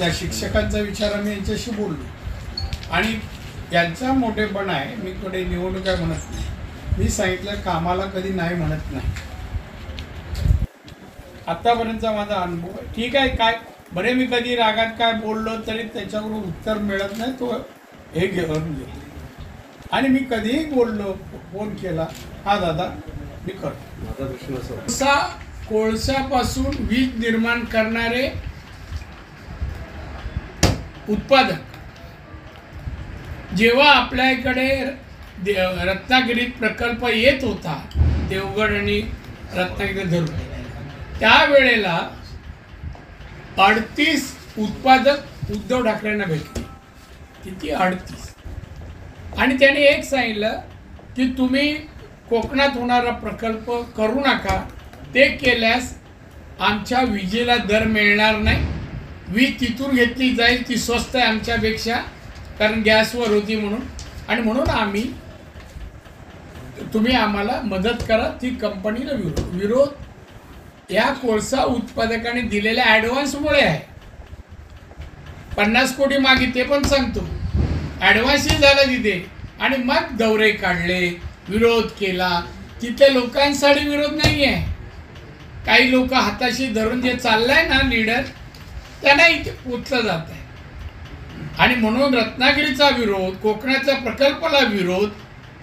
त्या शिक्षकांचा विचार आम्ही यांच्याशी बोललो आणि यांचा मोठेपणा आहे. मी कडे निवडणूक काय म्हणत नाही. मी सांगितलं कामाला कधी नाही म्हणत नाही. आतापर्यंतचा माझा अनुभव आहे. ठीक आहे, काय बरे मी कधी रागात काय बोललो तरी त्याच्याकडून उत्तर मिळत नाही, तो हे घेऊन घेतो. आणि मी कधीही बोललो, फोन केला, हा दादा मी करतो. कोळशापासून वीज निर्माण करणारे उत्पादक जेव्हा आपल्या इकडे रत्नागिरीत प्रकल्प येत होता, देवगड आणि रत्नागिरी धरून, त्यावेळेला 38 उत्पादक उद्धव ठाकरेंना भेटले. किती? 38. आणि त्याने एक सांगितलं की तुम्ही कोकणात होणारा प्रकल्प करू नका, ते केल्यास आमच्या विजेला दर मिळणार नाही, वीज तिथून घेतली जाईल, ती स्वस्त आहे आमच्यापेक्षा, कारण गॅसवर होती म्हणून, आणि म्हणून तुम्ही आम्हाला मदत करा. ती कंपनीला विरोध या कोळसा उत्पादकाने दिलेल्या ॲडव्हान्समुळे आहे. 50 कोटी मागितले, पण सांगतो ॲडव्हान्सही झाला तिथे, आणि मग दौरे काढले, विरोध केला. तिथे लोकांसाठी विरोध नाही आहे. काही लोक हाताशी धरून जे चाललंय ना लीडर, त्यांना इथे पोचलं जात आहे. आणि म्हणून रत्नागिरीचा विरोध, कोकणाच्या प्रकल्पाला विरोध,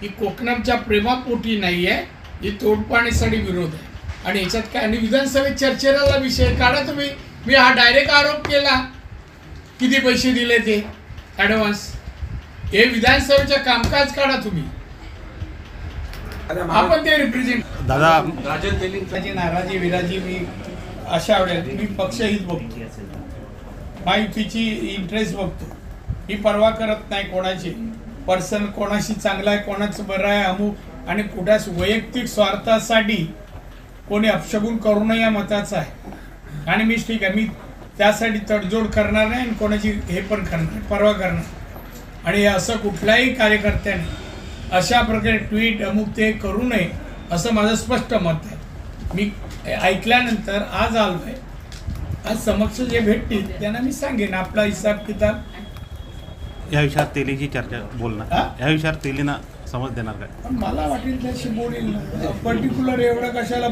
ही कोकणाच्या प्रेमापोटी नाही आहे, ही तोडपाणीसाठी विरोध आहे. आणि याच्यात काय, आणि विधानसभेत चर्चेला विषय काढा तुम्ही. मी हा डायरेक्ट आरोप केला, किती पैसे दिले ते ॲडव्हान्स, हे विधानसभेचं कामकाज काढा तुम्ही. आपण ते रिप्रेझेंट दादा राजन तेलींची नाराजी विराजी मी अशा वेळेला मी पक्षहित बघतो, महायुतीची इंटरेस्ट बघतो. मी परवा करत नाही कोणाची पर्सन, कोणाशी चांगला आहे, कोणाचं बरं आहे, अमुक, आणि कुठल्याच वैयक्तिक स्वार्थासाठी कोणी अपशगुन करू नये या मताचा आहे. आणि मी ठीक आहे, मी त्यासाठी तडजोड करणार नाही आणि कोणाची हे पण करणार, परवा करणार. आणि असं कुठल्याही कार्यकर्त्याने अशा प्रकारे ट्विट अमुक ते करू नये, असं माझं स्पष्ट मत आहे. मी ऐकल्यानंतर आज आलो आहे, आज समक्ष जे भेटतील त्यांना मी सांगेन आपला हिसाब किताब. या विषयात तेलीची चर्चा बोलणार, या विषयात तेलीना समज देणार काय? मला वाटेल त्याशी बोलेल. पर्टिक्युलर एवढं कशाला